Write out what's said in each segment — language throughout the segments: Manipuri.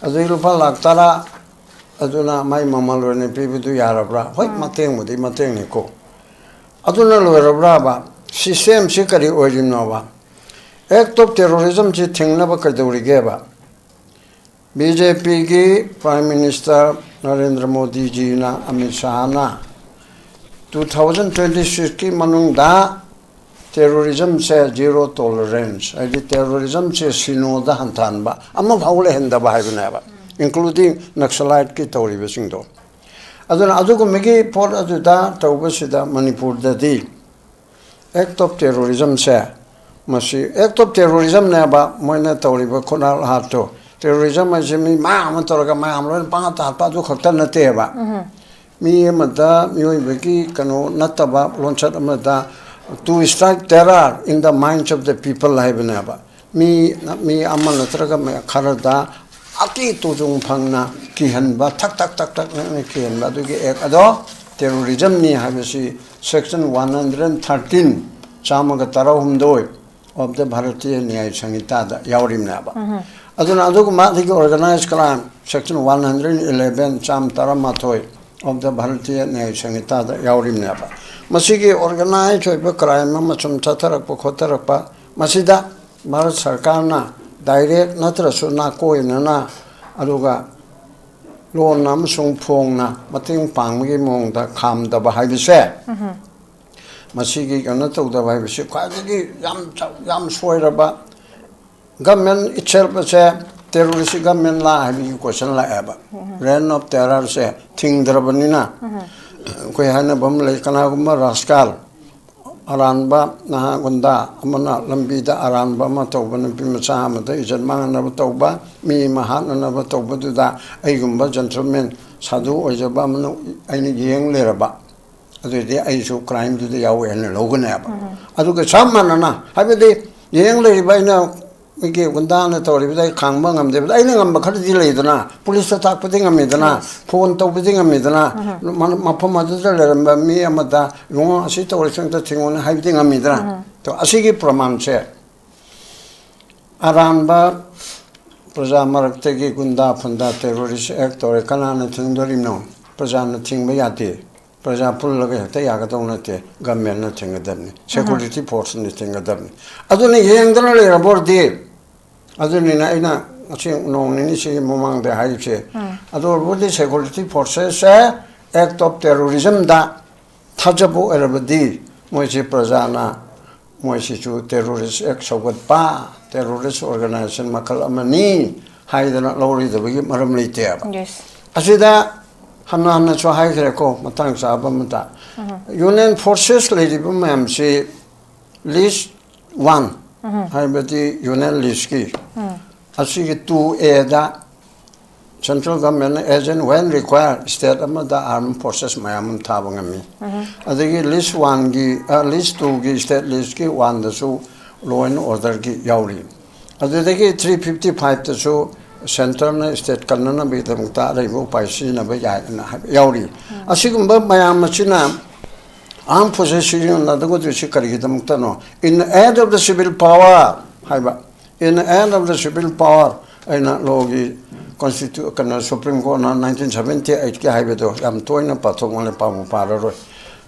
ꯑꯗꯨ ꯂꯨꯄꯥ ꯂꯥꯛ 10 ꯑꯗꯨꯅ ꯃꯥꯏ ꯃꯃꯜ ꯑꯣꯏꯅ ꯄꯤꯕꯗꯨ ꯌꯥꯔꯕ꯭ꯔꯥ ꯍꯣꯏ ꯃꯇꯦꯡꯕꯨꯗꯤ ꯃꯇꯦꯡꯅꯤꯀꯣ ꯑꯗꯨꯅ ꯂꯣꯏꯔꯕ꯭ꯔꯥꯕ ꯁꯤꯁꯇꯦꯝꯁꯤ ꯀꯔꯤ ꯑꯣꯏꯔꯤꯅꯣꯕ ꯑꯦꯛ ꯑꯣꯐ ꯇꯦꯔꯣꯔꯤꯖꯝꯁꯤ ꯊꯤꯡꯅꯕ ꯀꯩꯗꯧꯔꯤꯒꯦꯕ BJPꯒꯤ ꯄ꯭ꯔꯥꯏꯝ ꯃꯤꯅꯤꯁꯇꯔ ꯅꯔꯦꯟꯗ꯭र ꯃꯣꯗꯤꯖꯤꯅ ꯑꯃꯤꯠ ꯁꯥꯍꯅ 2026ꯀꯤ ꯃꯅꯨꯡꯗ ꯇꯦꯔꯣꯔꯤꯖꯝꯁꯦ ꯖꯤꯔꯣ ꯇꯣꯂꯔꯦꯟꯁ ꯍꯥꯏꯗꯤ ꯇꯦꯔꯣꯔꯤꯖꯝꯁꯦ ꯁꯤꯅꯣꯗ ꯍꯟꯊꯍꯟꯕ ꯑꯃꯐꯥꯎ ꯂꯩꯍꯟꯗꯕ ꯍꯥꯏꯕꯅꯦꯕ including Naxalite ꯇꯧꯔꯤꯕꯁꯤꯡꯗꯣ ꯑꯗꯨꯅ ꯑꯗꯨꯒꯨꯝꯕꯒꯤ ꯄꯣꯠ ꯑꯗꯨꯗ ꯇꯧꯕꯁꯤꯗ ꯃꯅꯤꯄꯨꯔꯗꯗꯤ act of terrorism-ꯁꯦ ꯃꯁꯤ act of terrorism-ꯅꯦꯕ ꯃꯣꯏꯅ ꯇꯧꯔꯤꯕ ꯈꯨꯠꯅꯥ ꯂꯍꯥꯠꯇꯣ terrorism ꯍꯥꯏꯁꯦ ꯃꯤ ꯃꯌꯥꯝ ꯑꯃ ꯇꯧꯔꯒ ꯃꯌꯥꯝ ꯂꯣꯏꯅ ꯄꯪꯍꯥꯠꯇ ꯍꯥꯠꯄ ꯑꯗꯨ ꯈꯛꯇ ꯅꯠꯇꯦꯕ ꯃꯤ ꯑꯃꯗ ꯃꯤꯑꯣꯏꯕꯒꯤ ꯀꯩꯅꯣ ꯅꯠꯇꯕ ꯂꯣꯟꯆꯠ ꯑꯃꯗ to strike terror in the minds of the people ꯍꯥꯏꯕꯅꯦꯕ ꯃꯤ ꯑꯃ ꯅꯠꯇ꯭ꯔꯒ ꯈꯔꯗ ꯑꯀꯤ ꯇꯨꯖꯨꯡ ꯐꯪꯅ ꯀꯤꯍꯟꯕ ꯊꯛ ꯀꯤꯍꯟꯕ ꯑꯗꯨꯒꯤ ꯑꯦꯛ ꯑꯗꯣ terrorism-ꯅꯤ ꯍꯥꯏꯕꯁꯤ section 113 113 of the Bharatiya Nyaya Samhita yauribneba aduna aduguma the organized crime section 111 113 of the Bharatiya Nyaya Samhita yauribneba masigi organized crime ama chum chatharakpa khotarakpa masida Bharat Sarkarna direct natrasu na koinana aduga loan amasung phongna mating panggi mongda khamdaba haibise masigi kana tawdaba haibise khwadagi yam soiraba government itself se terrorist government la habi question la aba reign of terror se thingdrabanina koi hana bam lai kana gumma raskal aranba na gunda amana lambida aranba ma tawbana bimacha amada ijan mangana tawba mi mahana na tawba duda aigumba gentleman sadhu ojaba amana aini yeng leraba adudi aisu crime duda yawe na loganaba aduga samana habidi yeng leriba ina 이게 군단에 떠오르비다 강방함데 아이는 안 막하지 레이드나 police takpati ngamidana phone tawpati ngamidana maphamadadalera mi amada yong asi tawrisangta thingona haibti ngamidana to asigi pramanche aranba praja maraktegi gunda phunda terrorist act tore kanana thingdorimno praja na thingba yate praja pullaga heta yagadonate government na thingadabni security force ni thingadabni aduni yengdana le rabordi aduni na ina achi nongni si momang de haibse adorbodi security forces act of terrorism da thajabu erabdi moisi praja na moisi chu terrorist act sogat pa terrorist organization makal amani haidana lori dabagi maram leite aba yes asida hanna cho haigre ko matang sa abamata union forces lady bam si list 1 haibati union list ki asigi 2A da central government agent when required state amada armed forces mayam thabangami adigi list 1 gi list 2 gi state list ki 1 da su law and order ki yauri adigi 355 da su central na state kanana be damta raibo paisi na ba yauri asigumba mayam china armed forces na da go shi karigi damta no in aid of the civil power haiba in the end of the civil power aina logi constitute kana supreme court na 1978 ke haibedo yam toina pathong le pamu pararo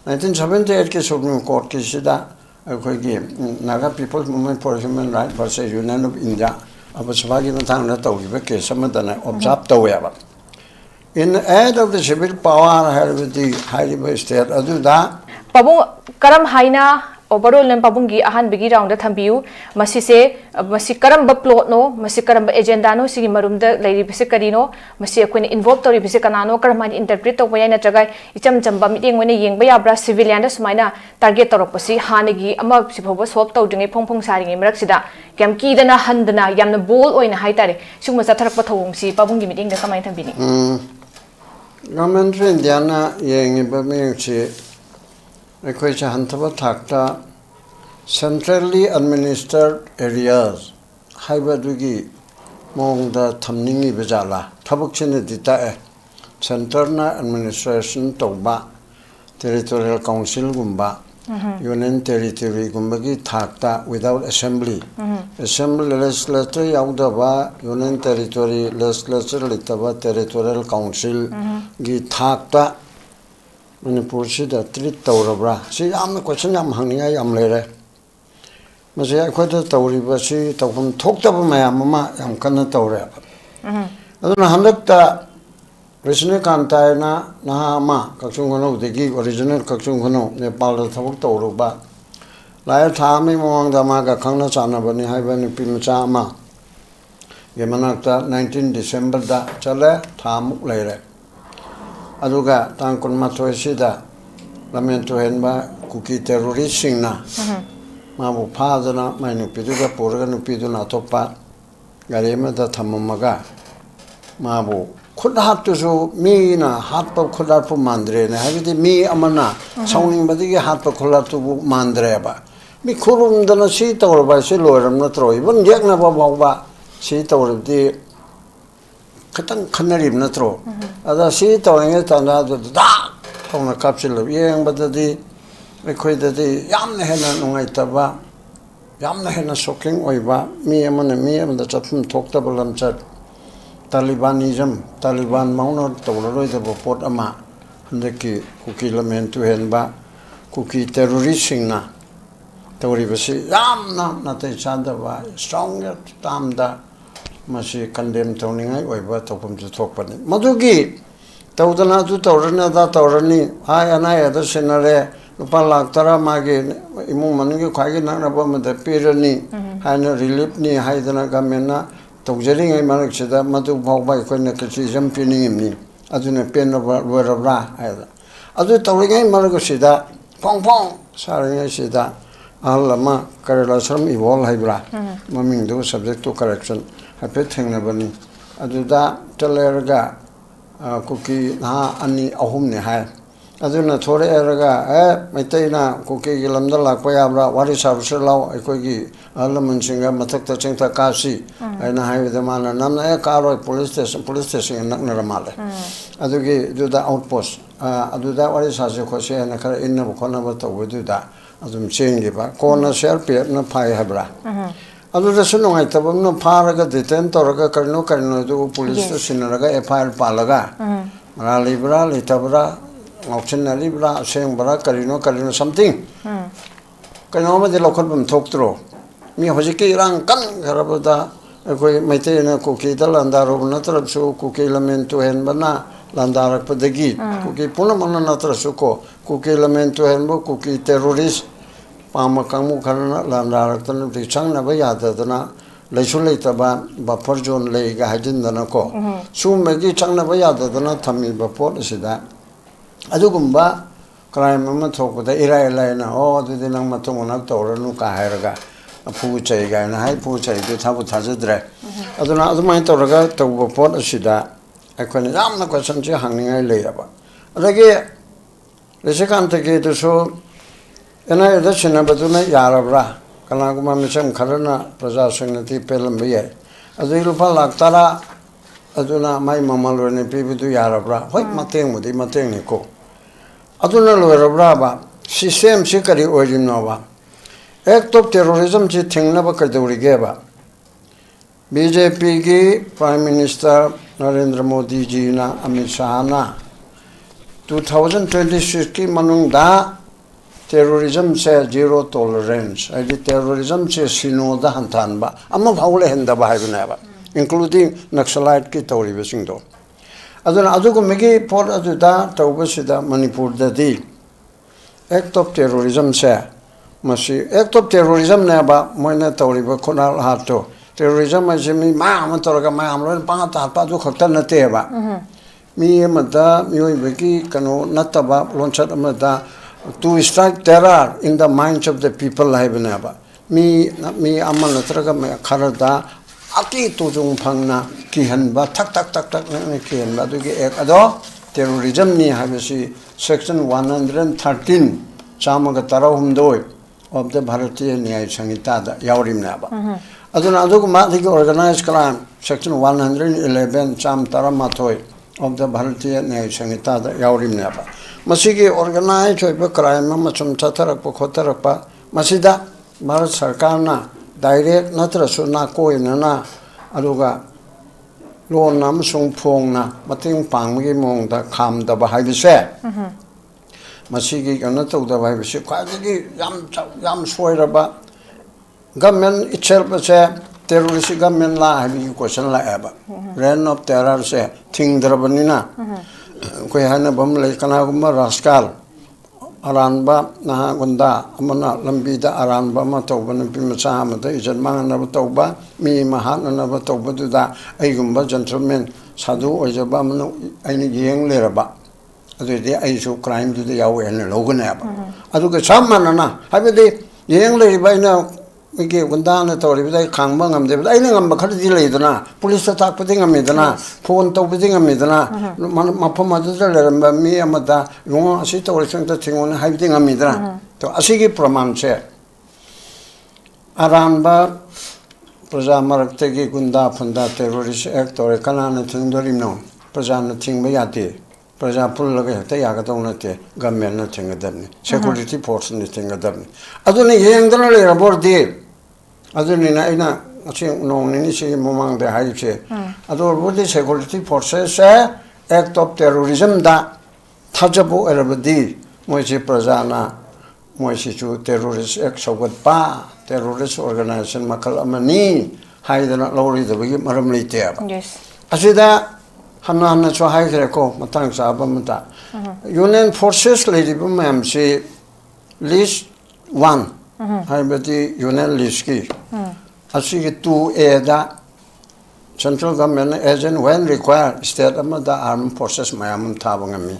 1978 ke supreme court ke sida akhoi gi naga people's movement for human rights versus union of india abaswagi na thang na tawgiba ke samadana observe taweba in the end of the civil power haibe haibe state aduda pabung karam haina overall lem pabungi ahan bigi round da thambiu masise masi karam ba plot no masi karam ba agenda no sigi marum da leiri bise karino masi akoine involve tori bise kanano karam interpret to bayana jagai icham chamba meeting wena yengba yabra civilian da sumaina target torok pasi hanigi ama sibhoba swap tawdingai phongphong saringai marak sida kem ki dana handana yamna bol oina haitare sugma chatharak pa thawung si pabungi meeting da kamai thambini government india na yengi ba mechi akhoi cha hantaba thakta centrally administered areas haibadugi mongda thamningi bejala thabakchine dita center na administration toba territorial council gumba union territory gumbagi thakta without assembly assembly legislature yaudaba union territory legislature litaba territorial council gi thakta manipur sida treat tawrabra si am question yam hangninga yam lere mase akhota tawriba si tawhum thoktaba mayam ma yam kana tawre aduna handakta Recently, Kantayana Nahama Kaksungono, the gig original Kaksungono, Nepal, the Tawak Tauruba. Laya Tami Mong Damaga Kana Sanabani, Haven Pimachama. Yamanata 19 December da Chale, Tam Lere. Aduga, Tankun Matoesida, Lamento Henba, Kuki terroristing na. Mabu Padana, Manupiduga, Purgan Piduna Topa, Garema da Tamamaga. Mabu. खुद हाथ तो जो मी ना हाथ पर खुला तो मांद्रे ने है कि मी अमना साउंडिंग बदी के हाथ पर खुला तो वो मांद्रे बा मी खुरुम दना सी तौर बा सी लोरम न त्रोई बन देख ना बा बा सी तौर दी खतंग खनरीब न त्रो अदा सी तौर तना तो दा तौर कापसिल ये बदी कोई ददी याम ने है ना नुंगाई तबा याम ने है ना शॉकिंग ओई बा मी अमन चतुम थोकता बलम चत Talibanism, Taliban Mauno, Toloi the Bopot Ama, Handaki, Kuki Lament to Henba, Kuki terroristing na, Toribasi, Yam not a chanda, stronger, Tamda, Masi condemned Tony, I went to come to talk on it. Madugi, Taudana to Torana, that Torani, I and I other scenario, Lupala Tara Magi, Imumanu Kagina, Abama, the Pirani, Hana Relipni, Haidana Gamena. Togering a marriage that Matu Boba Konakachi jumping in me, as in a pen of Vera either. Other Togering Margosida, Pong Pong, Saring Sida, Alama, Karalasam, Evol Hybra, mumming those subject to correction, I pet Hangabani. Aduda, Telerga, Cookie, Ha, Ani, Ahumni High. Aduna Tore Erga, Maitena, Cookie, Lamdala, Koyabra, what is our Shallow, a quiggy, Alaman singer, Matakta Chinta Kasi, and I have the man, Namna Karo, police station, and Naknaramale. Adugi do the outpost. Aduda, what is as you could say, and a car in the Konavata would do that. Adum Chingiba, Kona Sherpia, no Pai Hebra. Aduda Suno, I tabum no Paraga, the tent or a Karno Karno, police station, a pile Palaga. Maralibra, Litabra. Option Libra, saying Bara, Carino, something. Canoma de Locum talk through. Me Hosiki Ran Kan, Harabada, a great Maitena cookie, the Landaro, Natrasu, cookie lament to Henbana, Landara Padagi, cookie Punaman Natrasuko, cookie lament to Henbo, cookie terrorist, Pamakamu Karana, Landara, the China Bayadana, Lesulata Baporjon Leg, I didn't know. Soon Magi China Bayadana, Tamil Baport, is that. Adugumba, crime mamma talk with the Iraelina, oh, the Dinamatomona Tora Nuka Heraga, a Puchega and High Pucha, the Tabutas Dre. I don't know, my Toraga to Boport Shida. I couldn't am the question hanging I lay about. Again, the second take to show, and I listen about Yarabra, Kalaguma Misham Karana, Prazasanati Pelambia. As the Lupa Tara, Aduna, my mamma, and people to Yarabra, what Mating with the Matenico. Aduna Luraba, system Sikari Ojinova. Act of terrorism, she think never Kadurigeva. BJP Prime Minister Narendra Modi Jina Amit Shahana 2026 Manung Da terrorism says zero tolerance. I did terrorism says Sinoda Hantanba. I'm of Howle Hendaba never, including Naxalite Kitori Visindo. Aduna Aduku Migi Port Aduda Taubasida Manipur Dadi. Act of terrorism say Masi act of terrorism never Moina Toriba Kunal Hato. Terrorism is me, Mam, Torga Mam, Pata, Patu Hotana Teva. Me, Mada, Muibiki, Kano, Nataba, Lonchat to strike terror in the minds of the people live never. Me, Amanatraga, Karada, Aki Tujung Pangna, Kihanba, Tak, Kihanba, Ado, terrorism ni Havasi, section 113, Chamagatara Humdoi of the Bharatiya Nyaya Sangitada, Yaurim Naba. Aduna Adugumati organized crime, section 111, Cham Taramatoi, of the Bharatiya Nyaya Samhita yaurimneba. Masigi organized oiba crime amachum chatharakpa khotarakpa masida Bharat Sarkarna direct natrasu na koinana aduga loan amasung phongna mating pangmagi mongda khamdaba haibise masigi kana tawdaba haibise khwajigi yam soiraba government itself se terrorist government la habi question la aba reign of terror se thingdrabanina koi hana bam le kana gumma rascal aranba na gunda amana lambida aranba ma tawbana pimacha amada ijan mangana tawba mi mahana na tawba duda aigumba gentleman sadhu ojaba amana aini yeng leraba adudi aisu crime duda yawe ene logana ba aduga sammanana habidi yeng leriba ina 이게 군다는 또리비다 강방함데다 아이는 뭐 카드 딜레이드나 police takpati ngamidana phone tawpati ngamidana maphamadadar mi amada ronga asi tawrisangta thingona haibti ngamidana to asigi pramanche aranba praja maraktegi gunda phunda terrorist act or kanana thingdorimno praja na thingba yate praja pullaga heta yagadonate government na thingadabni security force ni thingadabni aduni yengdana le raborde adunina aina aching nongni si momang de haipse ador bodi security forces act of terrorism da thajabu erabdi moisi prajana moisi chu terrorist act sogat pa terrorist organization makal amani haidana lori de bagi maram leite aba yes asida hanna cho haidre ko matang sa abamta union forces lady bam si list 1 하이버디 유엔 리스키 아시기 2A다 central government agent when required state amada armed forces mayam tabangami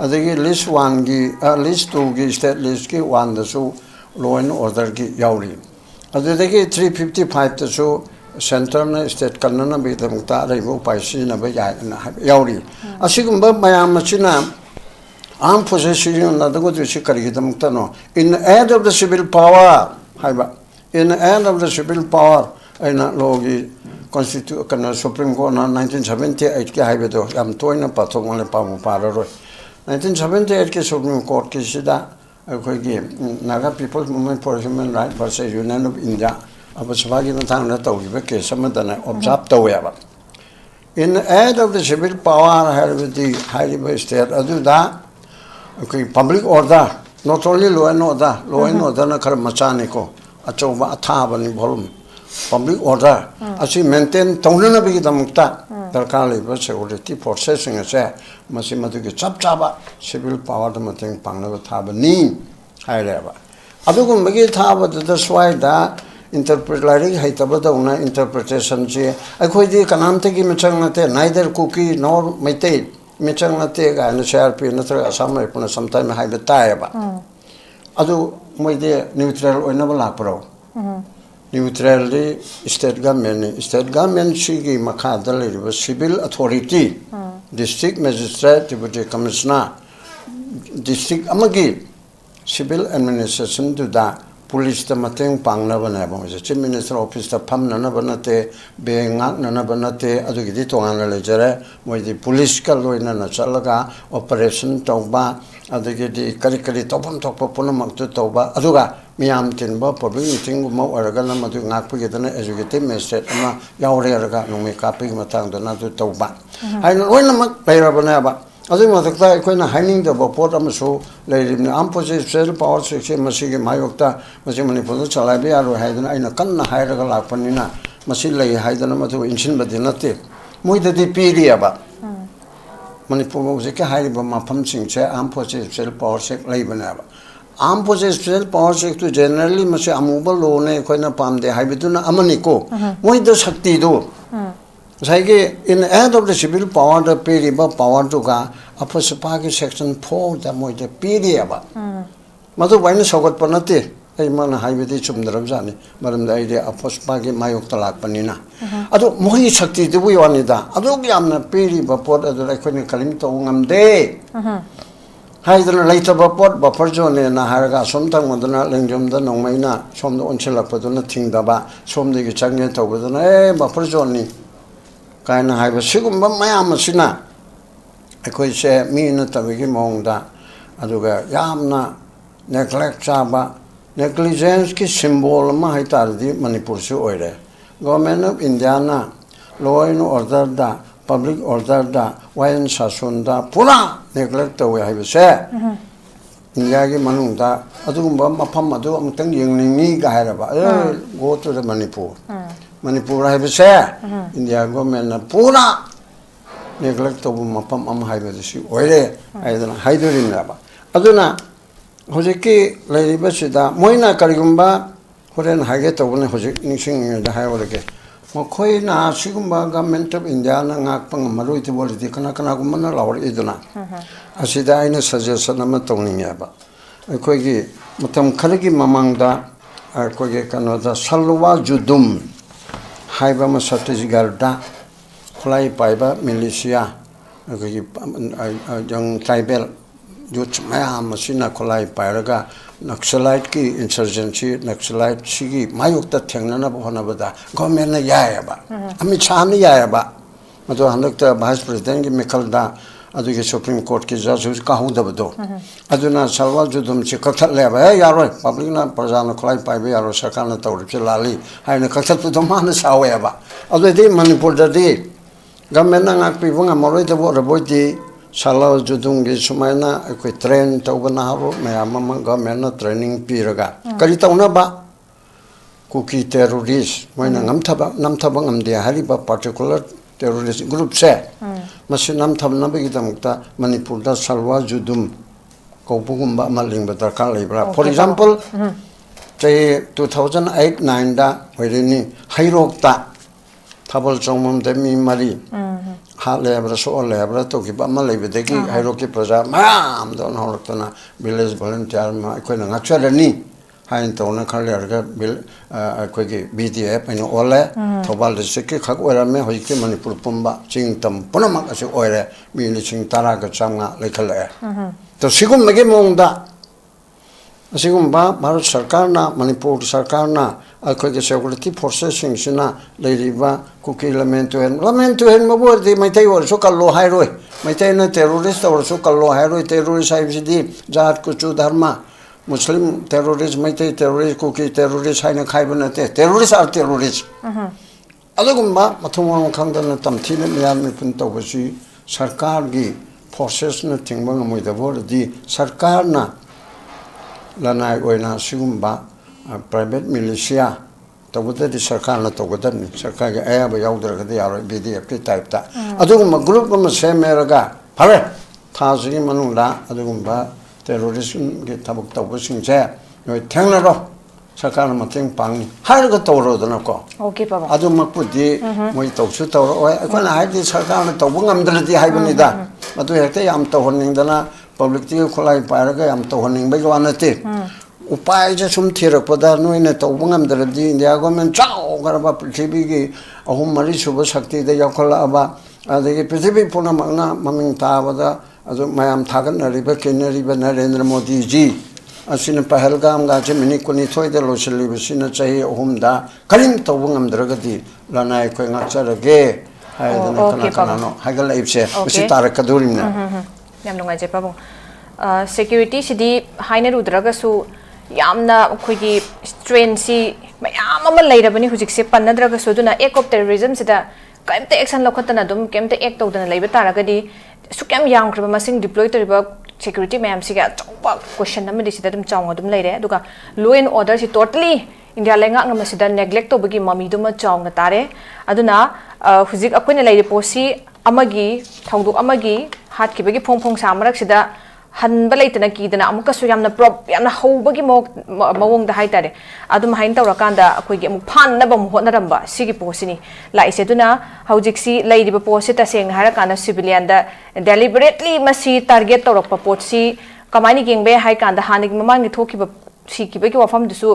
adagi list 1 gi list 2 gi state list ki 1 dasu law and order ki yauri adagi 355 dasu central na state kanana bi tamta raibo paisi na ba yauri asigumba mayam china armed forces na dago to no in the end of the civil power in the end of the civil power aina logi constitute kana supreme court na 1978 ke haibedo yam toina pathong le pamu pararo 1978 ke supreme court ke sida khoi gi naga people's movement for human rights versus union of india abaswagi na thang na tawi be ke samadana observe tawya in the end of the civil power haibedo haibe state aduda okay public order not only law and order na kar machane ko achoba athabani volume public order asi maintain tonana bi damukta darkar le security forces singa se masi madu ke chapchaba civil power da mateng pangna thabani haireba adugum bagi thaba da swai da interpretary haitaba da una interpretation je akhoi di kanamte gi machang nate neither cookie nor maite michang nate ga na CRP na tra asam mai puna sometime hai beta ba adu moide neutral oina ba lapro neutrally state government shigi makha dal civil authority district magistrate deputy commissioner district amagi civil administration to da police ta mateng pangna bana ba chief minister office ta phamna na banate benga na banate adu gi tonga le jare moidi police ka loina na chalaga operation tawba adu gi kari topam tokpa punamak tu tawba aduga miyam tinba public meeting ma oraga na madu ngak pu gedana executive magistrate ama yaure raga nome kapi matang dana tu tawba ai loina mak paira bana ba adu matakta koina haining da report amasu leirim na amposit cell power section masigi mayokta masi manipur chalabi aro haidana aina kanna hairaga lakpanina masi lei haidana madu insin badinate moidadi piriya ba manipur mose ke hairiba mafam singche amposit cell power section leibana ba amposit cell power section generally masi amuba lo ne koina pamde haibiduna amani ko moida shakti do in the end of the civil power the periba power to ga apasapagi section 4 the moi the periba madu baina sogat panate ai mana haibedi chumdaram jani maram da idea apasapagi mayok talak panina adu moi shakti de bu yanida adu yamna periba pot adu ekoni kalim to ngamde haidana later pot buffer zone na haraga somtang modana lengjom da nongmaina somda onchela paduna thingdaba somde gi changne to badana buffer zone ni kaina haiba sigumba mayam sina ꯑꯩꯈꯣꯏꯁꯦ ꯃꯤ ꯅꯠꯇꯕꯒꯤ ꯃꯑꯣꯡꯗ ꯑꯗꯨꯒ ꯌꯥꯝꯅ ꯅꯦꯒ꯭ꯂꯦꯛ ꯆꯥꯕ ꯅꯦꯒ꯭ꯂꯤꯖꯦꯟꯁꯀꯤ ꯁꯤꯝꯕꯣꯜ ꯑꯃ ꯍꯥꯏꯇꯥꯔꯗꯤ ꯃꯅꯤꯄꯨꯔꯁꯨ ꯑꯣꯏꯔꯦ ꯒꯣꯔꯃꯦꯟ ꯑꯣꯐ ꯏꯟꯗꯤꯌꯥꯅ ꯂꯣ ꯑꯦꯟ ꯑꯣꯔꯗꯔꯗ ꯄꯕ꯭ꯂꯤꯛ ꯑꯣꯔꯗꯔꯗ ꯋꯥꯌꯦꯟ ꯁꯥꯁꯣꯟꯗ ꯄꯨꯔꯥ ꯅꯦꯒ꯭ꯂꯦꯛ ꯇꯧꯋꯦ ꯍꯥꯏꯕꯁꯦ ꯏꯟꯗꯤꯌꯥꯒꯤ ꯃꯅꯨꯡꯗ ꯑꯗꯨꯒꯨꯝꯕ ꯃꯐꯝ ꯑꯗꯨ ꯑꯃꯨꯛꯇꯪ ꯌꯦꯡꯅꯤꯡꯉꯤꯒ ꯍꯥꯏꯔꯕ ꯒꯣ ꯇꯨ ꯗ ꯃꯅꯤꯄꯨꯔ ꯃꯅꯤꯄꯨꯔ ꯍꯥꯏꯕꯁꯦ ꯏꯟꯗꯤꯌꯥ ꯒꯣꯔꯃꯦꯟꯅ ꯄꯨꯔꯥ ꯅꯦꯒ꯭ꯂꯦꯛ ꯇꯧꯕ ꯃꯐꯝ ꯑꯃ ꯍꯥꯏꯕꯗꯨꯁꯨ ꯑꯣꯏꯔꯦ ꯍꯥꯏꯗꯅ ꯍꯥꯏꯗꯣꯔꯤꯕꯅꯦꯕ ꯑꯗꯨꯅ ꯍꯧꯖꯤꯛꯀꯤ ꯂꯩꯔꯤꯕꯁꯤꯗ ꯃꯣꯏꯅ ꯀꯔꯤꯒꯨꯝꯕ ꯍꯣꯔꯦꯟ ꯍꯥꯏꯒꯦ ꯇꯧꯕꯅꯤ ꯍꯧꯖꯤꯛ ꯅꯤꯡꯁꯤꯡꯉꯤꯉꯩꯗ ꯍꯥꯏꯍꯧꯔꯒꯦ ꯃꯈꯣꯏꯅ ꯁꯤꯒꯨꯝꯕ ꯒꯚꯔꯟꯃꯦꯟꯠ ꯑꯣꯐ ꯏꯟꯗꯤꯌꯥꯅ ꯉꯥꯛꯄ ꯉꯝꯃꯔꯣꯏꯗꯕ ꯑꯣꯏꯔꯗꯤ ꯀꯅꯥꯒꯨꯝꯕꯅ ꯂꯥꯎꯔꯛꯏꯗꯅ ꯑꯁꯤꯗ ꯑꯩꯅ ꯁꯖꯦꯁꯟ ꯑꯃ ꯇꯧꯅꯤꯡꯉꯦꯕ ꯑꯩꯈꯣꯏꯒꯤ ꯃꯇꯝ ꯈꯔꯒꯤ ꯃꯃꯥꯡꯗ ꯑꯩꯈꯣꯏꯒꯤ ꯀꯩꯅꯣꯗ ꯁꯜꯋꯥ ꯖꯨꯗꯨꯝ ꯍꯥꯏꯕ ꯑꯃ ꯁꯠꯇꯤꯁꯒꯔꯗ ꯈꯨꯠꯂꯥꯏ ꯄꯥꯏꯕ ꯃꯤꯂꯤꯁꯤꯌꯥ ꯑꯩꯈꯣꯏꯒꯤ ꯌꯪ ꯇ꯭ꯔꯥꯏꯕꯦꯜ ꯌꯨꯠ ꯃꯌꯥꯝ ꯑꯁꯤꯅ ꯈꯨꯠꯂꯥꯏ ꯄꯥꯏꯔꯒ ꯅꯛꯁꯂꯥꯏꯠꯀꯤ ꯏꯟꯁꯔꯖꯦꯟꯁꯤ ꯅꯛꯁꯂꯥꯏꯠꯁꯤꯒꯤ ꯃꯥꯌꯣꯛꯇ ꯊꯦꯡꯅꯅꯕ ꯍꯣꯠꯅꯕꯗ ꯒꯣꯔꯃꯦꯟꯅ ꯌꯥꯏꯑꯕ ꯑꯃꯤꯠ ꯁꯥꯍꯅ ꯌꯥꯏꯑꯕ ꯃꯗꯨ ꯍꯟꯗꯛꯇ ꯚꯥꯏꯁ ꯄ꯭ꯔꯦꯁꯤꯗꯦꯟꯒꯤ ꯃꯤꯈꯜꯗ ꯑꯗꯨꯒꯤ ꯁꯨꯄ꯭ꯔꯤꯝ ꯀꯣꯔꯠꯀꯤ ꯖꯁ ꯀꯥꯍꯧꯗꯕꯗꯣ ꯑꯗꯨꯅ ꯁꯜꯋꯥ ꯖꯨꯗꯨꯝꯁꯤ ꯀꯛꯊꯠꯂꯦꯕ ꯌꯥꯔꯣꯏ ꯄꯕ꯭ꯂꯤꯛꯅ ꯄ꯭ꯔꯖꯥꯅ ꯈꯨꯠꯂꯥꯏ ꯄꯥꯏꯕ ꯌꯥꯔꯣꯏ ꯁꯔꯀꯥꯔꯅ ꯇꯧꯔꯤꯕꯁꯤ ꯂꯥꯜꯂꯤ ꯍꯥꯏꯅ ꯀꯛꯊꯠꯄꯗꯣ ꯃꯥꯅ ꯁꯥꯎꯋꯦꯕ ꯑꯗꯨꯗꯤ ꯃꯅꯤꯄꯨꯔꯗꯗꯤ ꯒꯚꯔꯟꯃꯦꯟꯠꯅ ꯉꯥꯛꯄꯤꯕ ꯉꯝꯃꯔꯣꯏꯗꯕ ꯑꯣꯏꯔꯕꯣꯏꯗꯤ ꯁꯜꯋꯥ ꯖꯨꯗꯨꯝꯒꯤ ꯁꯨꯃꯥꯏꯅ ꯑꯩꯈꯣꯏ ꯇ꯭ꯔꯦꯟ ꯇꯧꯕ ꯅꯍꯥꯔꯣꯜ ꯃꯌꯥꯝ ꯑꯃ ꯒꯚꯔꯟꯃꯦꯟꯠꯅ ꯇ꯭ꯔꯦꯅꯤꯡ ꯄꯤꯔꯒ ꯀꯔꯤ ꯇꯧꯅꯕ ꯀꯨꯀꯤ ꯇꯦꯔꯣꯔꯤꯁ ꯃꯣꯏꯅ ꯅꯝꯊꯕ ꯉꯝꯗꯦ ꯍꯥꯏꯔꯤꯕ ꯄꯥꯔꯇꯤꯀꯨꯂꯔ ꯇꯦꯔꯣꯔꯤꯁ ꯒ꯭ꯔꯨꯞꯁꯦ ꯃꯁꯤ ꯅꯝꯊꯅꯕꯒꯤꯗꯃꯛꯇ ꯃꯅꯤꯄꯨꯔꯗ ꯁꯜꯋꯥ ꯖꯨꯗꯨꯝ ꯀꯧꯕꯒꯨꯝꯕ ꯑꯃ ꯂꯤꯡꯕ ꯗꯔꯀꯥꯔ ꯂꯩꯕ꯭ꯔꯥ ꯐꯣꯔ ꯑꯦꯛꯖꯥꯝꯄꯜ ꯆꯍꯤ 2008-9ꯗ ꯑꯣꯏꯔꯤꯅꯤ ꯍꯩꯔꯣꯛꯇ ꯊꯥꯕꯜ ꯆꯣꯡꯐꯝꯗ ꯃꯤ 4 ꯍꯥꯠꯂꯦ ꯍꯥꯏꯕ꯭ꯔꯥ ꯁꯣꯛꯍꯜꯂꯦ ꯍꯥꯏꯕ꯭ꯔꯥ ꯇꯧꯈꯤꯕ ꯑꯃ ꯂꯩꯕꯗꯒꯤ ꯍꯩꯔꯣꯛꯀꯤ ꯄ꯭ꯔꯖꯥ ꯃꯌꯥꯝꯗ ꯍꯧꯔꯛꯇꯅ ꯚꯤꯂꯦꯖ ꯚꯣꯂꯨꯟꯇꯤꯌꯔ ꯑꯃ ꯑꯩꯈꯣꯏꯅ ꯉꯥꯛꯆꯔꯅꯤ ꯍꯥꯏꯅ ꯇꯧꯅ ꯈꯔ ꯂꯩꯔꯒ ꯑꯩꯈꯣꯏꯒꯤ BDF ꯑꯩꯅ ꯑꯣꯜꯂꯦ ꯊꯧꯕꯥꯜ ꯗꯤꯁꯇ꯭ꯔꯤꯛꯀꯤ ꯈꯛ ꯑꯣꯏꯔꯝꯃꯦ ꯍꯧꯖꯤꯛꯇꯤ ꯃꯅꯤꯄꯨꯔ ꯄꯨꯝꯕ ꯆꯤꯡ ꯇꯝ ꯄꯨꯝꯅꯃꯛ ꯑꯁꯤ ꯑꯣꯏꯔꯦ ꯃꯤ 10,000-500 ꯂꯩꯈꯠꯂꯛꯑꯦ ꯇꯣ ꯁꯤꯒꯨꯝꯕꯒꯤ ꯃꯑꯣꯡꯗ ꯑꯁꯤꯒꯨꯝꯕ ꯚꯥꯔꯠ ꯁꯔꯀꯥꯔꯅ ꯃꯅꯤꯄꯨꯔ ꯁꯔꯀꯥꯔꯅ ꯑꯩꯈꯣꯏꯒꯤ ꯁꯦꯀꯨꯔꯤꯇꯤ ꯐꯣꯔꯁꯦꯁꯁꯤꯡꯁꯤꯅ ꯂꯩꯔꯤꯕ ꯀꯨꯀꯤ ꯂꯝꯃꯦꯟ ꯇꯨꯍꯦꯟꯕꯕꯨ ꯑꯣꯏꯔꯗꯤ ꯃꯩꯇꯩ ꯑꯣꯏꯔꯁꯨ ꯀꯜꯂꯣ ꯍꯥꯏꯔꯣꯏ ꯃꯩꯇꯩꯅ ꯇꯦꯔꯣꯔꯤꯁ ꯇꯧꯔꯁꯨ ꯀꯜꯂꯣ ꯍꯥꯏꯔꯣꯏ ꯇꯦꯔꯣꯔꯤꯁ ꯍꯥꯏꯕꯁꯤꯗꯤ ꯖꯥꯠ ꯀꯨꯆꯨ ꯙꯔꯃ ꯃꯨꯁꯂꯤꯝ ꯇꯦꯔꯣꯔꯤꯁ ꯃꯩꯇꯩ ꯇꯦꯔꯣꯔꯤꯁ ꯀꯨꯀꯤ ꯇꯦꯔꯣꯔꯤꯁ ꯍꯥꯏꯅ ꯈꯥꯏꯕ ꯅꯠꯇꯦ ꯇꯦꯔꯣꯔꯤꯁ ꯑꯥꯔ ꯇꯦꯔꯣꯔꯤꯁ ꯑꯗꯨꯒꯨꯝꯕ ꯃꯊꯣꯡ ꯃꯔꯝ ꯈꯪꯗꯅ ꯇꯝꯊꯤꯅ ꯃꯤꯌꯥꯝ ꯃꯤꯄꯨꯟ ꯇꯧꯕꯁꯤ ꯁꯔꯀꯥꯔꯒꯤ ꯐꯣꯔꯁꯦꯁꯅ ꯊꯤꯡꯕ ꯉꯝꯃꯣꯏꯗꯕ ꯑꯣꯏꯔꯗꯤ ꯁꯔꯀꯥꯔꯅ ꯂꯅꯥꯏ ꯑꯣꯏꯅ ꯑꯁꯤꯒꯨꯝꯕ ꯄ꯭ꯔꯥꯏꯚꯦꯠ ꯃꯤꯂꯤꯁꯤꯌꯥ ꯇꯧꯕꯗꯗꯤ ꯁꯔꯀꯥꯔꯅ ꯇꯧꯒꯗꯕꯅꯤ ꯁꯔꯀꯥꯔꯒꯤ ꯑꯌꯥꯕ ꯌꯥꯎꯗ꯭ꯔꯒꯗꯤ ꯌꯥꯔꯣꯏ BDFꯀꯤ ꯇꯥꯏꯞꯇ ꯑꯗꯨꯒꯨꯝꯕ ꯒ꯭ꯔꯨꯞ ꯑꯃ ꯁꯦꯝꯃꯦꯔꯒ ꯐꯔꯦ ꯊꯥꯁꯤꯒꯤ ꯃꯅꯨꯡꯗ ꯑꯗꯨꯒꯨꯝꯕ ꯇꯦꯔꯣꯔꯤꯁꯝꯒꯤ ꯊꯕꯛ ꯇꯧꯕꯁꯤꯡꯁꯦ ꯅꯣꯏ ꯊꯦꯡꯅꯔꯣ ꯁꯔꯀꯥꯔꯅ ꯃꯇꯦꯡ ꯄꯥꯡꯅꯤ ꯍꯥꯏꯔꯒ ꯇꯧꯔꯣꯗꯅꯀꯣ ꯑꯗꯨꯃꯛꯄꯨꯗꯤ ꯃꯣꯏ ꯇꯧꯁꯨ ꯇꯧꯔꯛꯑꯣꯏ ꯑꯩꯈꯣꯏꯅ ꯍꯥꯏꯗꯤ ꯁꯔꯀꯥꯔꯅ ꯇꯧꯕ ꯉꯝꯗ꯭ꯔꯗꯤ ꯍꯥꯏꯕꯅꯤꯗ ꯃꯗꯨ ꯍꯦꯛꯇ ꯌꯥꯝ ꯇꯧꯍꯟꯅꯤꯡꯗꯅ ꯄꯕ꯭ꯂꯤꯛꯇꯤꯒꯤ ꯈꯨꯠꯂꯥꯏ ꯄꯥꯏꯔꯒ ꯌꯥꯝ ꯇꯧꯍꯟꯅꯤꯡꯕꯒꯤ ꯋꯥ ꯅꯠꯇꯦ ꯎꯄꯥꯏꯁꯦ ꯁꯨꯝ ꯊꯤꯔꯛꯄꯗ ꯅꯣꯏꯅ ꯇꯧꯕ ꯉꯝꯗ꯭ꯔꯗꯤ ꯏꯟꯗꯤꯌꯥ ꯒꯣꯔꯃꯦꯟ ꯆꯥꯎꯈ꯭ꯔꯕ ꯄ꯭ꯔꯤꯊꯤꯕꯤꯒꯤ 3-4 ꯁꯨꯕ ꯁꯛꯇꯤꯗ ꯌꯥꯎꯈꯠꯂꯛꯑꯕ ꯑꯗꯒꯤ ꯄ꯭ꯔꯤꯊꯤꯕꯤ ꯄꯨꯝꯅꯃꯛꯅ ꯃꯃꯤꯡ ꯇꯥꯕꯗ ꯑꯗꯨ ꯃꯌꯥꯝ ꯊꯥꯒꯠꯅꯔꯤꯕ ꯀꯤꯅꯔꯤꯕ ꯅꯔꯦꯟꯗ꯭ꯔ ꯃꯣꯗꯤꯖꯤ ꯑꯁꯤꯅ ꯄꯍꯜꯒꯥꯝꯒꯥꯁꯦ ꯃꯤꯅꯤꯠ 12ꯗ ꯂꯣꯏꯁꯤꯜꯂꯤꯕꯁꯤꯅ ꯆꯍꯤ 3ꯗ ꯀꯔꯤꯝ ꯇꯧꯕ ꯉꯝꯗ꯭ꯔꯒꯗꯤ ꯂꯅꯥꯏ ꯑꯩꯈꯣꯏ ꯉꯥꯛꯆꯔꯒꯦ ꯍꯥꯏꯗꯅ ꯀꯅꯥꯅꯣ ꯍꯥꯏꯒꯠꯂꯛꯏꯕꯁꯦ ꯃꯁꯤ ꯇꯥꯔꯛꯀꯗꯧꯔꯤꯕꯅꯦ ꯌꯥꯝ ꯅꯨꯡꯉꯥꯏꯖꯩ ꯄꯥꯕꯨꯡ ꯁꯦꯀ꯭ꯌꯨꯔꯤꯇꯤꯁꯤꯗꯤ ꯍꯥꯏꯅꯔꯨꯗ꯭ꯔꯒꯁꯨ ꯌꯥꯝꯅ ꯑꯩꯈꯣꯏꯒꯤ ꯁ꯭ꯇ꯭ꯔꯦꯟꯁꯤ ꯃꯌꯥꯝ ꯑꯃ ꯂꯩꯔꯕꯅꯤ ꯍꯧꯖꯤꯛꯁꯦ ꯄꯟꯅꯗ꯭ꯔꯒꯁꯨ ꯑꯗꯨꯅ ꯑꯦꯛ ꯑꯣꯐ ꯇꯦꯔꯣꯔꯤꯖꯝꯁꯤꯗ ꯀꯩꯝꯇ ꯑꯦꯛꯁꯟ ꯂꯧꯈꯠꯇꯅ ꯑꯗꯨꯝ ꯀꯩꯝꯇ ꯑꯦꯛ ꯇꯧꯗꯅ ꯂꯩꯕ ꯇꯥꯔꯒꯗꯤ ꯑꯁꯨꯛ ꯌꯥꯝ ꯌꯥꯝꯈ꯭ꯔꯕ ꯃꯁꯤꯡ ꯗꯤꯄ꯭ꯂꯣꯏ ꯇꯧꯔꯤꯕ ꯁꯦꯀ꯭ꯌꯨꯔꯤꯇꯤ ꯃꯌꯥꯝꯁꯤꯒꯤ ꯑꯆꯧꯕ ꯀ꯭ꯋꯦꯁꯟ ꯑꯃꯗꯤ ꯁꯤꯗ ꯑꯗꯨꯝ ꯆꯥꯎꯅ ꯑꯗꯨꯝ ꯂꯩꯔꯦ ꯑꯗꯨꯒ ꯂꯣ ꯑꯦꯟ ꯑꯣꯔꯗꯔꯁꯤ ꯇꯣꯇꯂꯤ ꯏꯟꯗꯤꯌꯥ ꯂꯩꯉꯥꯛꯅ ꯃꯁꯤꯗ ꯅꯦꯒ꯭ꯂꯦꯛ ꯇꯧꯕꯒꯤ ꯃꯃꯤꯗꯨꯃ ꯆꯥꯎꯅ ꯇꯥꯔꯦ ꯑꯗꯨꯅ ꯍꯧꯖꯤꯛ ꯑꯩꯈꯣꯏꯅ ꯂꯩꯔꯤꯕ ꯄꯣꯠꯁꯤ ꯑꯃꯒꯤ ꯊꯧꯗꯣꯛ ꯑꯃꯒꯤ ꯍꯥꯠꯈꯤꯕꯒꯤ ꯐꯣꯡꯁꯥ ꯃꯔꯛꯁꯤꯗ ꯍꯟꯕ ꯂꯩꯇꯅ ꯀꯤꯗꯅ ꯑꯃꯨꯛꯀꯁꯨ ꯌꯥꯝꯅ ꯍꯧꯕꯒꯤ ꯃꯑꯣꯡꯗ ꯍꯥꯏꯇꯥꯔꯦ ꯑꯗꯨꯃꯥꯏꯅ ꯇꯧꯔꯀꯥꯟꯗ ꯑꯩꯈꯣꯏꯒꯤ ꯑꯃꯨꯛ ꯐꯥꯅꯕ ꯑꯃꯨꯛ ꯍꯣꯠꯅꯔꯝꯕ ꯁꯤꯒꯤ ꯄꯣꯠꯁꯤꯅꯤ ꯂꯥꯛꯏꯁꯦ ꯑꯗꯨꯅ ꯍꯧꯖꯤꯛꯁꯤ ꯂꯩꯔꯤꯕ ꯄꯣꯠꯁꯤ ꯇꯁꯦꯡꯅ ꯍꯥꯏꯔꯀꯥꯟꯗ ꯁꯤꯚꯤꯂꯤꯌꯟꯗ ꯗꯦꯂꯤꯕꯔꯦꯠꯂꯤ ꯃꯁꯤ ꯇꯥꯔꯒꯦꯠ ꯇꯧꯔꯛꯄ ꯄꯣꯠꯁꯤ ꯀꯃꯥꯏꯅ ꯌꯦꯡꯕ ꯌꯥꯏ ꯍꯥꯏ ꯀꯥꯟꯗ ꯍꯥꯟꯅꯒꯤ ꯃꯃꯥꯡꯒꯤ ꯊꯣꯛꯈꯤꯕ ꯁꯤꯈꯤꯕꯒꯤ ꯋꯥꯐꯝꯗꯨꯁꯨ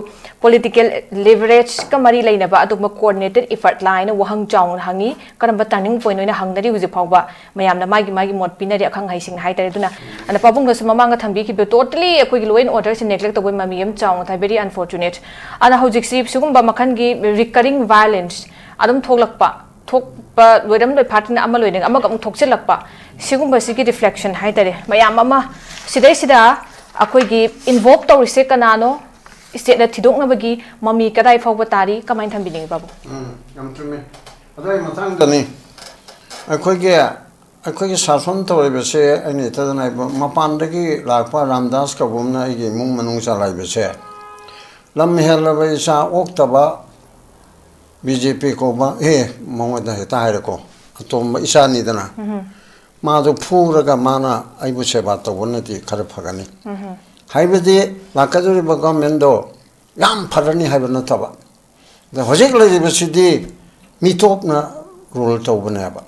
ꯄꯣꯂꯤꯇꯤꯀꯦꯜ ꯂꯤꯚꯔꯦꯖꯀ ꯃꯔꯤ ꯂꯩꯅꯕ ꯑꯗꯨꯒꯨꯝꯕ ꯀꯣꯑꯣꯔꯗꯤꯅꯦꯇꯦꯗ ꯏꯐꯔꯠ ꯂꯥꯏꯅ ꯋꯥꯍꯪ ꯆꯥꯎꯅ ꯍꯪꯉꯤ ꯀꯔꯝꯕ ꯇꯔꯅꯤꯡ ꯄꯣꯏꯟ ꯑꯣꯏꯅ ꯍꯪꯅꯔꯤ ꯍꯧꯖꯤꯛ ꯐꯥꯎꯕ ꯃꯌꯥꯝꯅ ꯃꯥꯒꯤ ꯃꯣꯠ ꯄꯤꯅꯔꯤ ꯑꯈꯪ ꯑꯍꯩꯁꯤꯡꯅ ꯍꯥꯏꯇꯥꯔꯦ ꯑꯗꯨꯅ ꯑꯗ ꯄꯥꯕꯨꯡꯒꯁꯨ ꯃꯃꯥꯡꯗ ꯊꯝꯕꯤꯈꯤꯕ ꯇꯣꯇꯂꯤ ꯑꯩꯈꯣꯏꯒꯤ ꯂꯣ ꯑꯦꯟ ꯑꯣꯔꯗꯔꯁꯤ ꯅꯦꯒ꯭ꯂꯦꯛ ꯇꯧꯕꯒꯤ ꯃꯃꯤ ꯑꯃ ꯆꯥꯎꯅ ꯊꯥꯏ ꯚꯦꯔꯤ ꯑꯟꯐꯣꯔꯆꯨꯅꯦꯠ ꯑꯗ ꯍꯧꯖꯤꯛꯁꯤ ꯁꯤꯒꯨꯝꯕ ꯃꯈꯜꯒꯤ ꯔꯤꯀꯔꯤꯡ ꯚꯥꯏꯑꯣꯂꯦꯟꯁ ꯑꯗꯨꯝ ꯊꯣꯛꯂꯛꯄ thokpa loiram loi party na ama loining ama kam thokchelakpa sigumba sigi reflection haidare mayam ama sidai sida akoi gi involve tawrise kanano state na thidok na bagi mami kadai fawba tari kamai thambining babu yam tume adai matang dani akoi gi sason tawre bese ani tadana mapan dagi lakpa ramdas ka bumna igi mung manung sa lai bese lam hela bai sa oktaba BJP ko ba mongda heta haire ko atom isani dana ma do phuraga mana aibu seba to bonati khar phagani haibedi lakaduri ba government do yam pharani haibana taba the hojik university mitop na role to bana ba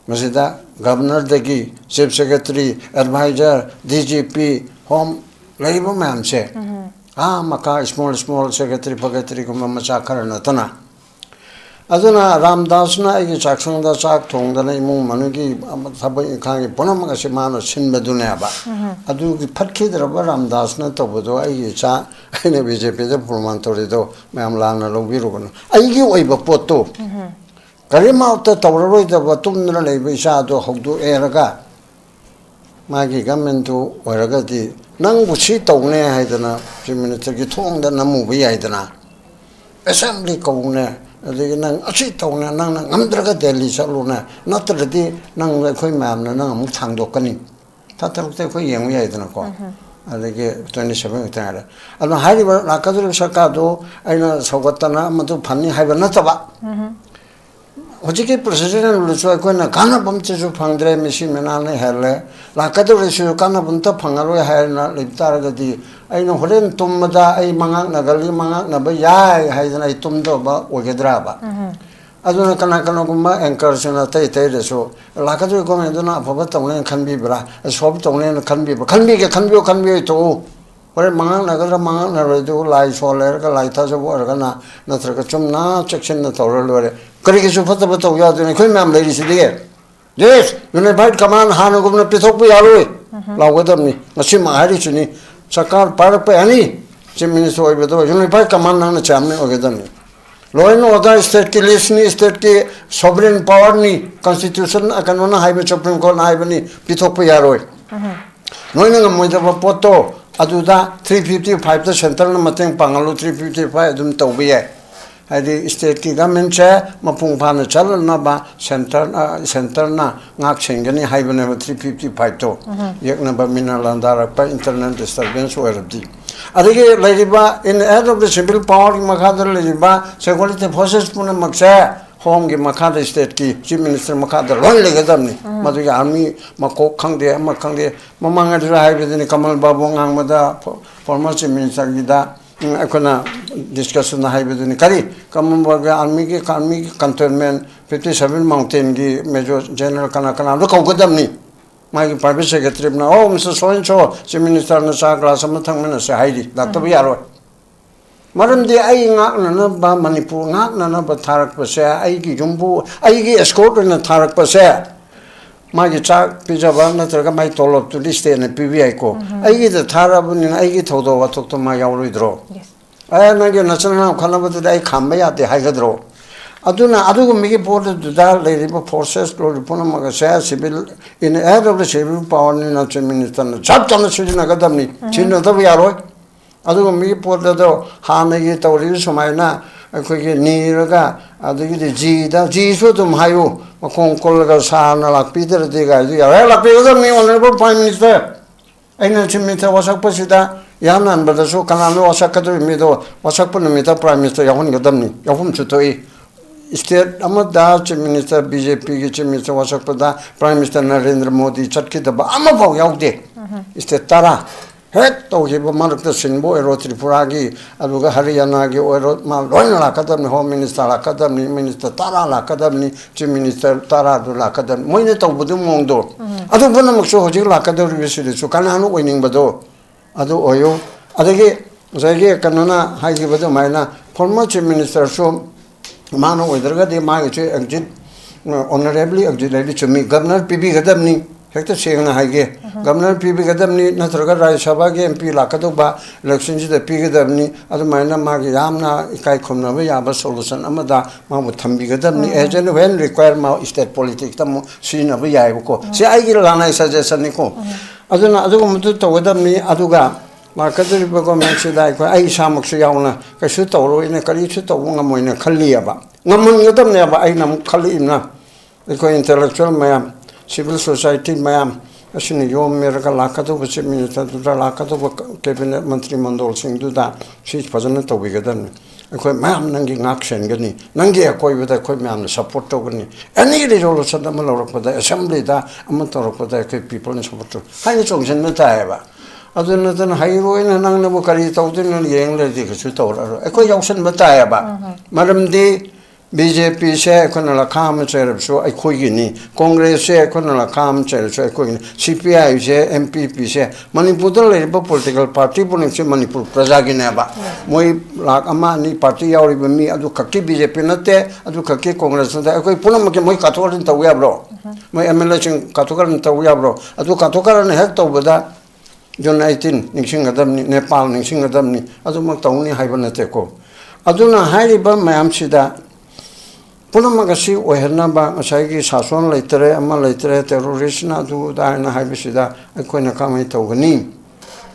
masida governor dagi chief secretary advisor DGP home laiba mam se maka small secretary secretary ko macha kharana tana aduna ramdas na igi chaksung da chak thong da imung manugi sabai khangi ponam ga simana sin bedune ba adu gi phatki dra ba ramdas na to bodo ai cha ne BJP de purman tori do mam la na lo biru kon ai gi oi ba poto kari ma ta tawroi da ba tum na le ba sha do hogdu eraga magi government to oraga di nang bu chi tawne haidana prime minister gi thong da namu bi haidana assembly ko ne adigi nang achi tawna nang ngamdraga Delhi saluna natradi nang khoi mam na nang mu thangdokani tatarukte khoi yengu yaidana ko adigi 27 tara anu hari ba lakadur sakado aina sogatana madu phanni haiba nataba hojiki president luchwa ko na kana bamche ju phangdre misi menane hele lakadur su kana bunta phangalo haina liptaraga di aina horen tumada ai mangak nagali mangak na ba yai haidana ai tumdo ba ogedra ba aduna kana gumma anchor sena tai reso lakadu ko me duna phaba tonglen khanbi bra sob tonglen khanbi khanbi to hore mangak nagal mangak na redu lai soler ka lai ta so or kana na traka chumna section na tawre lore kari ke su phata to ya dune khoi mam lady sidige yes unified command hanu gumna pithok bu yaroi lagodamni ngasi mahari chuni sakar par pe ani chimini so ibedo unified command na chamne ogedani law and order state ki list ni state ki sovereign power ni constitution akanona haibe supreme court na haibe ni pithok pu yaroi noina moida poto aduda 355 the central na mateng pangalo 355 dum tawbiye hadi state ki government cha mapung phana chalna ba center na ngak chengani haibe na 355 to yekna ba minalandara pa internet disturbance werabdi adigi laiba in head of the civil power makadar laiba security forces puna maksa home gi makadar state ki chief minister makadar lon legadamni madu army makok khangde mamanga dra haibe ni Kamal Babu ngangmada former chief minister gida akona discussion haibe ni kari Kamal Babu army ki cantonment 57 mountain gi major general kana ro kaugadamni my private secretary na Mr. So chief minister na sa class amathang mena sa haidi daktabi yaro maramdi ai ngak na ba Manipur ngak na ba tharak pa sa ai gi jumbu ai gi escort na tharak pa sa magi chak pijaba na traga mai tolop tu list na PVI ko ai gi da tharabu ni ai gi thodo wa tok to ma yauro idro ai na gi national khana ba da ai khamba ya de hai gadro aduna adugo migi board da leriba forces lo ripona maga sa civil in head of the civil power ni na chief minister na chap cham sujina gadamni chinna da yaro adugo migi board da ha megi tawri sumaina akhoi ni raga adugi de ji so tum hayo makong kolga sa na lakpi der de ga ya lakpi ga mi honorable prime minister aina chief minister wasak pasida yanan bada so kanano wasak ka mi do wasak pun mi ta prime minister yahun gadamni yahum chutoi state amada chief minister BJP ki chief minister wasakpada prime minister Narendra Modi chatki daba amabau yaude state tara het to he ba marak ta sinbo ero Tripura gi aduga Haryana gi ero ma loin la kadam home minister la kadam ni minister tara la kadam ni chief minister tara du la kadam moine to budu mongdo adu bana makso hoji la kadam risiri su kana anu oining bado adu oyo adage zage kanona haji bado maina former chief minister so mano wedarga de ma che exit honorably exit lady chumi governor PB gadamni hekta sengna haige governor pibi gadamni natraga Rajya Sabha ge MP lakaduba election ji da pibi gadamni adu maina ma ge yamna ikai khumna ba yaba solution amada ma bu thambi gadamni agent when require ma state politics tam sina ba yai ko se ai gi lana suggestion ni ko aduna adu mudu to gadamni aduga markaduri ba ko men se dai ko ai samak su yauna ka su to ro ine kali su to nga moina khali ba ngamun gadamni ba ai nam khali na ko intellectual mayam civil society mayam asini yom meraka lakatu bche minister duda lakatu cabinet mantri mandol sing duda si phajana tobigadan ko mayam nangi ngaksen gani nangi koi bada koi mayam support to gani any resolution da malorok pada assembly da am torok pada ko people ne support to hai chongsen na ta ba aduna tan hai roina nang na bu kari tawdin yeng le di chu to ra ko yausen ba ta ba maram di BJP se kono la kam cher so ai khoi ni Congress se kono la kam cher so ai khoi ni CPI se MPP se Manipur le ba political party bun se Manipur praja gi ne ba moi lak ama ni party yauri ba mi adu khaki BJP na te adu khaki Congress na ai punam ke moi kathol ta wi abro moi MLA ching kathokar ta wi abro adu kathokar ne hek to bada jon 18 ningsing gadam ni Nepal ningsing gadam ni adu mak taw ni haiba na te ko aduna hairi ba mayam sida Pulamagasi Oherna Sagi Sason later, Ama later, terrorist na do Diana Habisida, a Quena Kami Togani,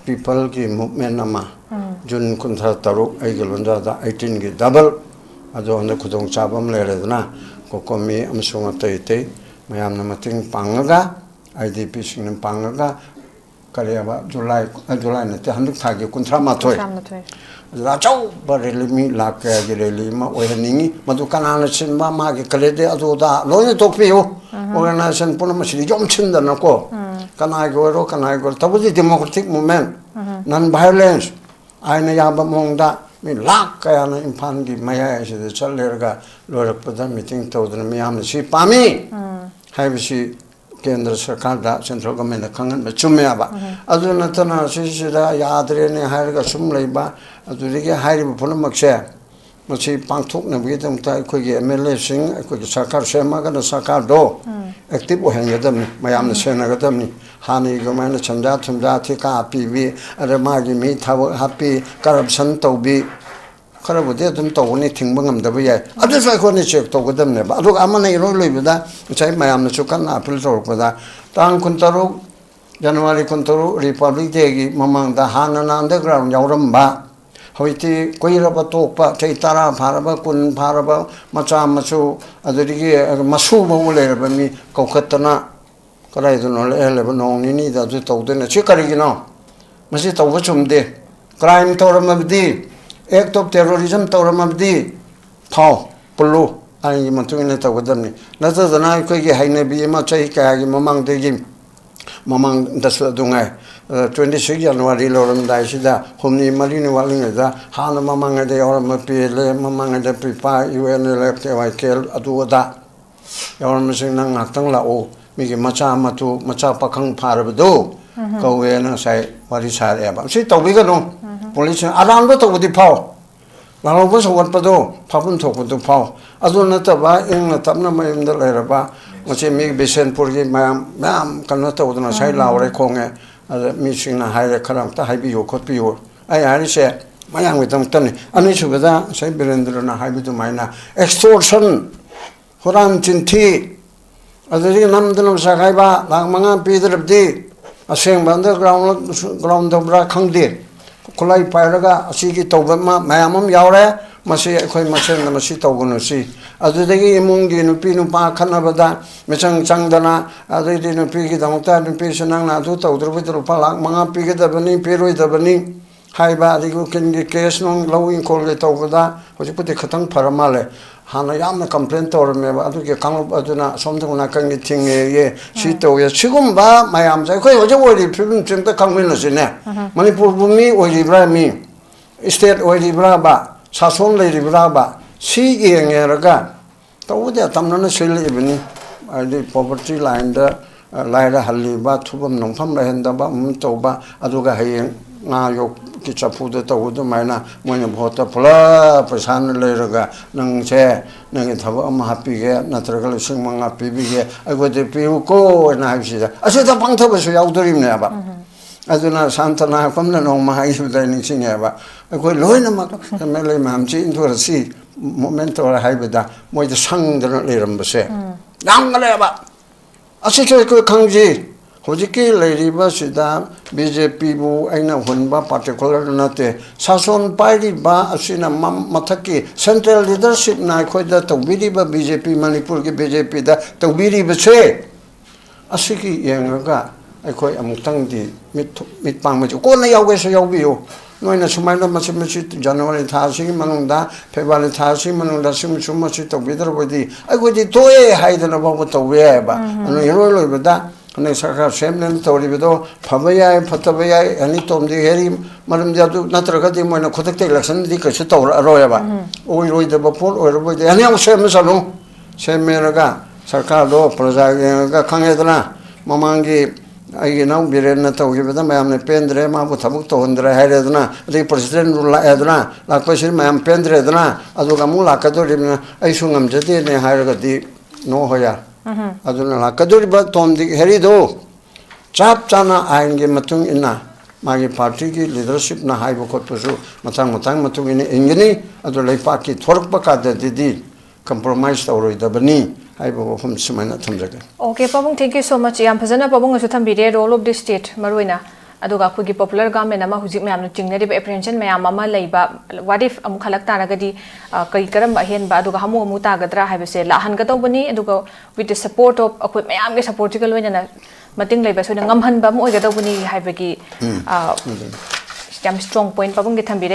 people give Menama, Jun Kuntataro, Aigalunda, 18 double, Adon the Kudong Chabam Leredna, Kokomi, Amsuma Tate, Mayam Namating Pangaga, IDP Singing Pangaga, Kariaba, July, July, the 100 Tagi Kuntramatoy. Rachau barelimi laka gireli ma oyaningi madu kanana sin ma ma ge kalede adu da loine tokpio organization puna masiri jom chinda na ko kanai go tabuji democratic movement non violence aina yaba mongda mi laka yana impan gi maya se de challerga lorak pada meeting tawdna mi amne si pami haibisi Kendra Sarkar da central government da kangan me chumya ba adu natana sisida yadre ne hairga sumlei ba adu ri ge hairi phone makshe machi pangthok na bi dam ta khoi ge MLA sing khoi ge sarkar sema ga sarkar do active o hang gadam ni mayam na sena gadam ni hani government chamja thi ka pi bi ara ma gi mi thaw happy corruption to bi खराबुदे तुम तो उन्हें थिंग बंगम दबे यार अदर साइड को नहीं चेक तो कदम ने बात लोग आमने ये रोल बता चाहे मैं आमने चुका ना अपील तो बता तांग कुंतरो जनवरी कुंतरो रिपब्लिक डे की ममांग दा हाना ना अंडरग्राउंड यावरम बा हविती कोई रब तो पा चाहे तारा भारबा कुन भारबा मचा मचो अदरी की मसू बहुले रब मी कोकतना कराई तो नॉले ले बनोंग नी दा तो देने चेक करेगी ना मसी तो वो चुमदे क्राइम तो रमबदी act of terrorism tauramabdi thau pulu ai mantung ne tawadamni nata dana ko gi haine bi ma chai ka gi mamang de gi mamang dasu dungai 26 January loram dai sida humni marini waling da hana mamang de oram pe le mamang de pipa UNLF te wai kel adu da oram sing nang ngatang la o mi gi macha matu macha pakhang pharabdo ko we na sai wari sa ya ba si tawbi ga no police around to the pow lao was what pado papun to the pow azuna taba in the tamna may in the leraba which make besen purgi mam cannot to the side laure konge as missing a higher character happy you could be your I say my young with them tony and issue with that say berender na happy to mina extortion horan chinti as the namdunum sakaiba lang mga peter of day a same underground ground of rakang deer Kulai Paraga, Siki Tobama, Mayamum Yaure, Masi, Masen, Masi Togonosi. As the day among the Nupino Pa Canabada, Mesang Changdana, as they didn't pick it on time and Pishanana, Duto, the Vitro Palak, Manga Picket the Bani, Piro the Bani, Haiba, the can get case non low in Collet over that, which you put the Katang Paramale. Hanayam complaint or me, I took a come up something when I can get thing ye, Sito, Chigumba, my arms, I quite was already prudent to the communist in there. Manipur me or Libra me, State or Libraba, Sason Lady Braba, see in Eraga. Told that I'm not a silly evening. I did poverty line the Lyra Haliba, Tubum, Nopam, Hendaba, Mutoba, Aduga Hayen, now your की चफूद तौद मैना मैं भोट पुला पैसा लेरगा नंगे नंगे थब हापीगे नत्रग लिंग मंगा पीबीगे अगोदे पीउको असीद पांथबसु याउदरीबनेब अदुना शांतना कमना नोमा हाइबदा निंसिंगेबा अखोय लोइनमक एमएलए मैमची इंथोरसी मोमेंट और हाइबदा मोइद संगदना लेरमबसे यांगलेबा असिके को खंगजी होजिकी लेरिबसिदा बीजेपी बु आइना हुनबा पार्टिकुलर नते सासन पाइरिबा असिना मथकी सेंट्रल लीडरशिप ना खोइदा तौबिरिबा बीजेपी मणिपुर की बीजेपी दा तौबिरिबसे असिकी येंगगा अखोय अमुक्तंगदी मिट पांगमजु कोना यावगेसो यावबियो नोइना सुमाइना मसी जनवरी थासी मनुंदा फेब्रुवारी थासी मनुंदा सुमसुमसी तौबिदरबदी अखोयदी तोए हाइदना बाबो तौबेबा अनु हिरोय लोइबदा ने सरकार सेमनेन तौरिबदो फबयाय फतबयाय अनि तोमदी हेरी मरमदि अदु नत्रगदि मोइना खुदक्ते इलेक्शन दि कसे तौर अरोयबा ओइ रोइदबा पोल ओइरबोदि अनि आउ सेमसनु सेमेरगा सरकार दो प्रजागा खंगेदना ममांगी आई नाउ बिरेन तौगिबदा मैमने पेंद्रे माबु थबुक तोहंद्रे हाइरेदना अदि प्रेसिडेंट रूल लाएदना लाक्पसिन मैम पेंद्रेदना अदुगा मु लाकदोरिबना आइसु ngamjade ने हाइरगदि नो होया अदुना लाकदोरिबा तोमदि हेरिदो चाप चाना आइन के मतुंग इना मागी पार्टी की लीडरशिप ना हाइबो खोटपसु मथांग मथांग मतुंग इने इंगनी अदु लेपा की थोरकपा काददि compromise तौरोइदबनी हाइबो वफम सुमाइना थमजगे ओके पाबुंग थैंक यू सो मच याम फजना पाबुंग असु थंबिरे रोल ऑफ द स्टेट मरुइना अदुगा खुगी पॉपुलर गवर्नमेंट अमा हुजिक मैम चिंगनेरिब एप्रेंशन मैम अमा लैबा व्हाट इफ अमु खलक तारगदी कई करम अहेन बा अदुगा हमु अमु तागद्रा हाइबसे लाहनगतौबनी अदुगा विथ द सपोर्ट ऑफ अखोय मैम के सपोर्टिकल वइना मतिंग लैबा सोना ngमहनबा मु ओइगतौबनी हाइबगी याम स्ट्रांग पॉइंट पाबुंग के थंबिरे